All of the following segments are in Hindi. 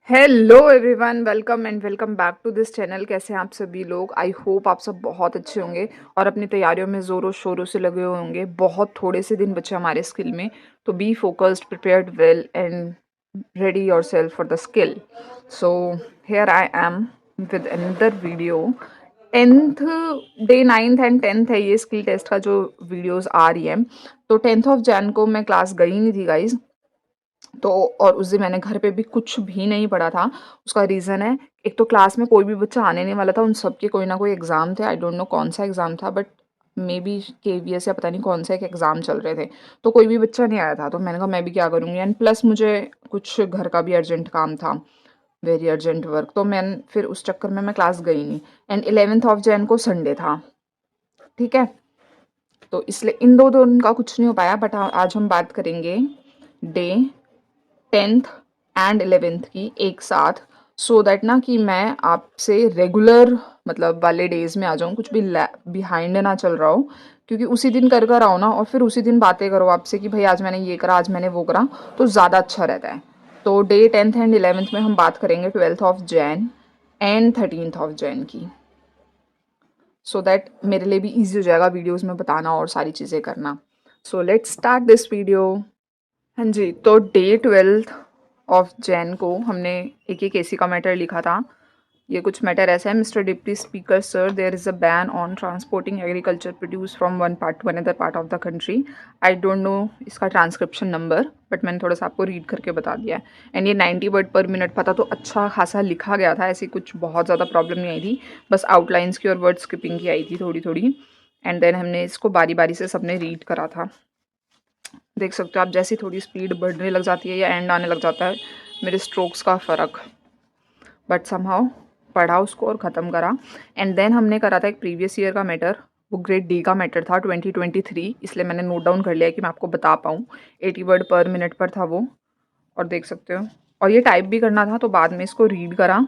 Hello everyone, welcome and welcome back to this channel. कैसे हैं आप सभी लोग? आई होप आप सब बहुत अच्छे होंगे और अपनी तैयारियों में ज़ोरों शोरों से लगे हुए होंगे। बहुत थोड़े से दिन बचे हमारे स्किल में, तो be focused, prepared well and ready your self for the skill. So here I am with another video. 10th day, 9th and 10th है ये स्किल टेस्ट का जो वीडियोस आ रही है। तो 10th ऑफ जैन को मैं क्लास गई नहीं थी गाइज। तो और उस दिन मैंने घर पे भी कुछ भी नहीं पढ़ा था। उसका रीज़न है, एक तो क्लास में कोई भी बच्चा आने नहीं वाला था, उन सबके कोई ना कोई एग्ज़ाम थे। आई डोंट नो कौन सा एग्ज़ाम था, बट मे बी केवीएस या पता नहीं कौन सा एक एग्ज़ाम चल रहे थे। तो कोई भी बच्चा नहीं आया था, तो मैंने कहा मैं भी क्या करूँगी। एंड प्लस मुझे कुछ घर का भी अर्जेंट काम था, वेरी अर्जेंट वर्क। तो मैं फिर उस चक्कर में मैं क्लास गई नहीं। एंड 11th ऑफ जैन को संडे था, ठीक है। तो इसलिए इन दो दिन का कुछ नहीं हो पाया। बट आज हम बात करेंगे डे 10th एंड 11th की एक साथ, सो दैट ना कि मैं आपसे रेगुलर मतलब वाले डेज में आ जाऊँ, कुछ भी बिहाइंड ना चल रहा हो। क्योंकि उसी दिन कर कर आओ ना, और फिर उसी दिन बातें करो आपसे कि भाई आज मैंने ये करा, आज मैंने वो करा, तो ज़्यादा अच्छा रहता है। तो डे 10th एंड 11th में हम बात करेंगे 12th of Jain and 13th of Jain की, सो दैट मेरे लिए भी ईजी हो जाएगा वीडियोज़ में बताना और सारी चीज़ें करना। So let's start this video. हाँ जी, तो डे 12th ऑफ जैन को हमने एक एसी का मैटर लिखा था। ये कुछ मैटर ऐसा है: Mister Deputy Speaker sir, there is a ban on transporting agriculture produce from one part to another part of the country. I don't know इसका ट्रांसक्रिप्शन नंबर, बट मैंने थोड़ा सा आपको रीड करके बता दिया है। एंड ये 90 वर्ड पर मिनट पता, तो अच्छा खासा लिखा गया था, ऐसी कुछ बहुत ज़्यादा प्रॉब्लम नहीं आई थी। बस आउटलाइंस की और वर्ड स्किपिंग की आई थी थोड़ी थोड़ी। एंड देन हमने इसको बारी बारी से सबने रीड करा था। देख सकते हो आप, जैसी थोड़ी स्पीड बढ़ने लग जाती है या एंड आने लग जाता है, मेरे स्ट्रोक्स का फ़र्क। बट समहाउ पढ़ा उसको और ख़त्म करा। एंड देन हमने करा था एक प्रीवियस ईयर का मैटर, वो ग्रेड डी का मैटर था 2023, इसलिए मैंने नोट डाउन कर लिया कि मैं आपको बता पाऊँ। 80 वर्ड पर मिनट पर था वो, और देख सकते हो। और ये टाइप भी करना था, तो बाद में इसको रीड करा।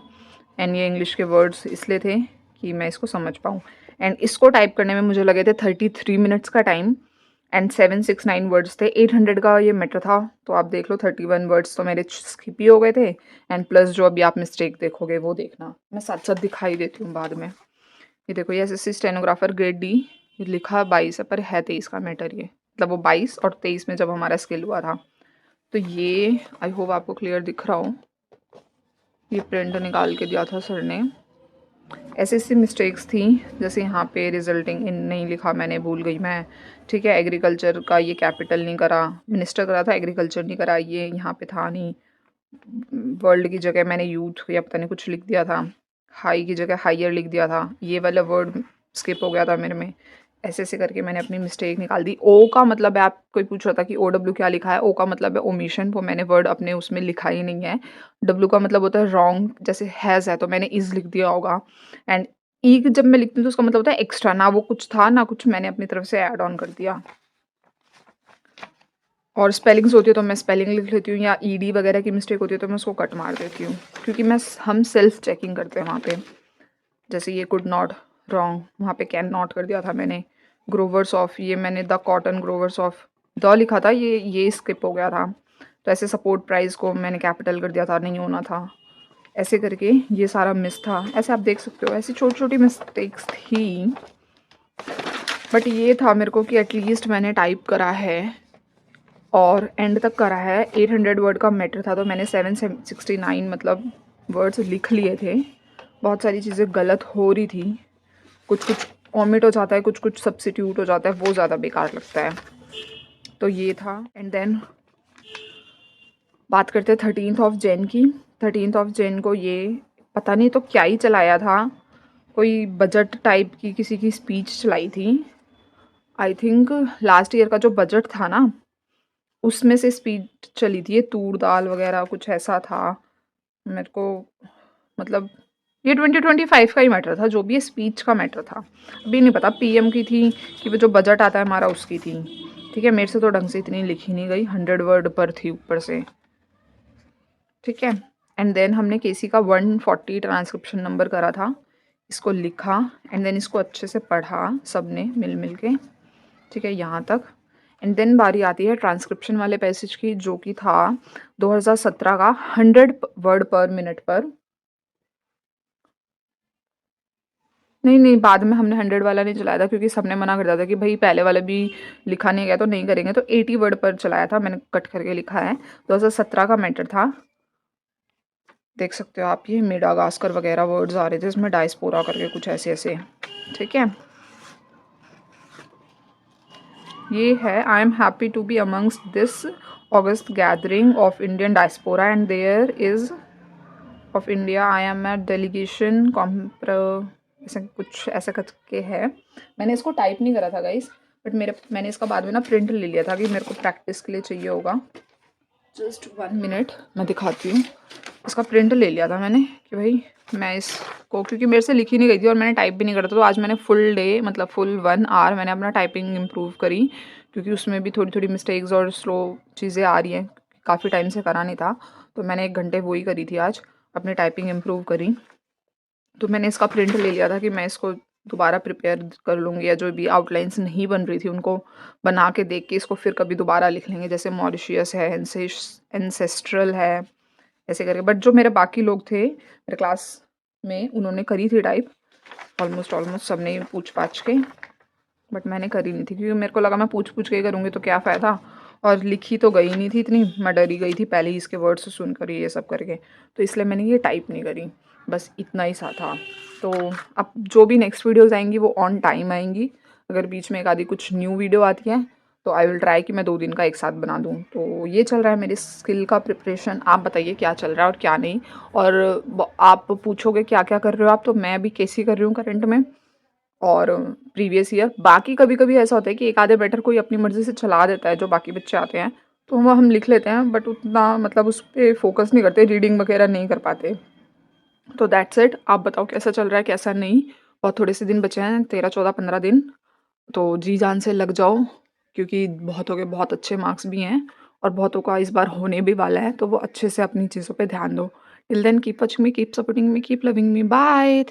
एंड ये इंग्लिश के वर्ड्स इसलिए थे कि मैं इसको समझ पाऊँ। एंड इसको टाइप करने में मुझे लगे थे 33 मिनट्स का टाइम। एंड 769 वर्ड्स थे। 800 का ये मैटर था, तो आप देख लो 31 वर्ड्स तो मेरे स्किप ही हो गए थे। एंड प्लस जो अभी आप मिस्टेक देखोगे वो देखना, मैं साथ साथ दिखाई देती हूँ बाद में। ये देखो, ये एसएससी स्टेनोग्राफर ग्रेड डी, ये लिखा 22 है पर है 23 का मैटर। ये मतलब वो 22 और 23 में जब हमारा स्किल हुआ था। तो ये आई होप आपको क्लियर दिख रहा हो। ये प्रिंट निकाल के दिया था सर ने। ऐसी मिस्टेक्स थी, जैसे यहाँ पे रिजल्टिंग इन नहीं लिखा, मैंने भूल गई मैं, ठीक है। एग्रीकल्चर का ये कैपिटल नहीं करा, मिनिस्टर करा था, एग्रीकल्चर नहीं करा, ये यहाँ पे था नहीं। वर्ल्ड की जगह मैंने यूथ या पता नहीं कुछ लिख दिया था। हाई की जगह हाइयर लिख दिया था, ये वाला वर्ड स्किप हो गया था मेरे में। ऐसे ऐसे करके मैंने अपनी मिस्टेक निकाल दी। ओ का मतलब है, आप कोई पूछ रहा था कि ओ डब्ल्यू क्या लिखा है, ओ का मतलब है ओमिशन, वो मैंने वर्ड अपने उसमें लिखा ही नहीं है। डब्ल्यू का मतलब होता है रॉन्ग, जैसे हैज़ है तो मैंने इज़ लिख दिया होगा। एंड ई जब मैं लिखती हूँ तो उसका मतलब होता है एक्स्ट्रा, ना वो कुछ था ना कुछ मैंने अपनी तरफ से ऐड ऑन कर दिया। और स्पेलिंग्स होती है तो मैं स्पेलिंग लिख लेती हूँ, या ईडी वगैरह की मिस्टेक होती है तो मैं उसको कट मार देती हूँ, क्योंकि हम सेल्फ चेकिंग करते हैं वहाँ पे। जैसे ये कुड नॉट, रॉन्ग, वहाँ पे कैन नॉट कर दिया था मैंने। ग्रोवर्स ऑफ, ये मैंने the cotton growers of the लिखा था, ये स्किप हो गया था। तो ऐसे सपोर्ट प्राइस को मैंने कैपिटल कर दिया था, नहीं होना था। ऐसे करके ये सारा मिस था। ऐसे आप देख सकते हो, ऐसी छोटी छोटी मिस्टेक्स थी। बट ये था मेरे को कि एटलीस्ट मैंने टाइप करा है और एंड तक करा है। 800 वर्ड का मैटर था, तो मैंने 769 मतलब वर्ड्स लिख लिए थे। बहुत सारी चीज़ें गलत हो रही थी, कुछ कुछ ओमिट हो जाता है, कुछ कुछ सब्सिट्यूट हो जाता है, वो ज़्यादा बेकार लगता है। तो ये था। एंड देन बात करते हैं 13th ऑफ जैन की। 13th ऑफ जैन को ये पता नहीं तो क्या ही चलाया था, कोई बजट टाइप की किसी की स्पीच चलाई थी। आई थिंक लास्ट ईयर का जो बजट था ना, उसमें से स्पीच चली थी, ये तूर दाल वगैरह कुछ ऐसा था मेरे को। मतलब ये 2025 का ही मैटर था, जो भी ये स्पीच का मैटर था। अभी नहीं पता पीएम की थी कि वो जो बजट आता है हमारा उसकी थी, ठीक है। मेरे से तो ढंग से इतनी लिखी नहीं गई, 100 वर्ड पर थी ऊपर से, ठीक है। एंड देन हमने केसी का 140 ट्रांसक्रिप्शन नंबर करा था, इसको लिखा। एंड देन इसको अच्छे से पढ़ा सब ने मिल मिल के, ठीक है, यहाँ तक। एंड देन बारी आती है ट्रांसक्रिप्शन वाले पैसेज की, जो कि था 2017 का 100 वर्ड पर मिनट पर। नहीं, नहीं, बाद में हमने 100 वाला नहीं चलाया था क्योंकि सबने मना कर दिया था कि भई पहले वाला भी लिखा नहीं गया तो नहीं करेंगे, तो 80 वर्ड पर चलाया था, मैंने कट करके लिखा है। 2017 का मैटर था। देख सकते हो आप, ये मेडागास्कर वगैरह वर्ड्स आ रहे थे इसमें, डायस्पोरा करके कुछ ऐसे-ऐसे, ठीक है? ये है, I am happy to be amongst this august gathering of Indian diaspora and there is of India I am at delegation कॉम्प्र, ऐसा कुछ ऐसा करके है। मैंने इसको टाइप नहीं करा था गाइस, बट मैंने इसका बाद में ना प्रिंट ले लिया था कि मेरे को प्रैक्टिस के लिए चाहिए होगा। जस्ट 1 मिनट, मैं दिखाती हूँ। इसका प्रिंट ले लिया था मैंने कि भाई मैं इसको, क्योंकि मेरे से लिखी नहीं गई थी और मैंने टाइप भी नहीं करा था, तो आज मैंने फुल डे मतलब फुल 1 आवर मैंने अपना टाइपिंग इम्प्रूव करी, क्योंकि उसमें भी थोड़ी थोड़ी मिस्टेक्स और स्लो चीज़ें आ रही हैं, काफ़ी टाइम से करा नहीं था, तो मैंने 1 घंटे वो ही करी थी आज, अपनी टाइपिंग इम्प्रूव करी। तो मैंने इसका प्रिंट ले लिया था कि मैं इसको दोबारा प्रिपेयर कर लूँगी, या जो भी आउटलाइंस नहीं बन रही थी उनको बना के देख के इसको फिर कभी दोबारा लिख लेंगे, जैसे मॉरिशियस है, एंसेस्ट्रल है, ऐसे करके। बट जो मेरे बाकी लोग थे मेरे क्लास में, उन्होंने करी थी टाइप, ऑलमोस्ट सबने ही पूछ पाछ के, बट मैंने करी नहीं थी क्योंकि मेरे को लगा मैं पूछ पूछ के ही करूँगी तो क्या फ़ायदा, और लिखी तो गई नहीं थी इतनी, मैं डरी गई थी पहले ही इसके वर्ड्स सुनकर ये सब करके, तो इसलिए मैंने ये टाइप नहीं करी, बस इतना ही सा था। तो अब जो भी नेक्स्ट वीडियोज़ आएंगी वो ऑन टाइम आएंगी, अगर बीच में एक आधी कुछ न्यू वीडियो आती है तो आई विल ट्राई कि मैं 2 दिन का एक साथ बना दूँ। तो ये चल रहा है मेरी स्किल का प्रिपरेशन, आप बताइए क्या चल रहा है और क्या नहीं, और आप पूछोगे क्या क्या कर रहे हो आप, तो मैं अभी कैसी कर रही हूँ करंट में और प्रीवियस ईयर। बाकी कभी-कभी ऐसा होता है कि एक आधे मैटर कोई अपनी मर्ज़ी से चला देता है, जो बाकी बच्चे आते हैं, तो वो हम लिख लेते हैं, बट उतना मतलब उस पे फ़ोकस नहीं करते, रीडिंग वगैरह नहीं कर पाते। तो दैट्स इट। आप बताओ कैसा चल रहा है, कैसा नहीं? और थोड़े से दिन बचे हैं, 13, 14, 15 दिन, तो जी-जान से लग जाओ, क्योंकि बहुतों के बहुत अच्छे मार्क्स भी हैं और बहुतों का इस बार होने भी वाला है, तो वो अच्छे से अपनी चीज़ों पे ध्यान दो। Till then keep watching me, keep supporting me, keep loving me, bye.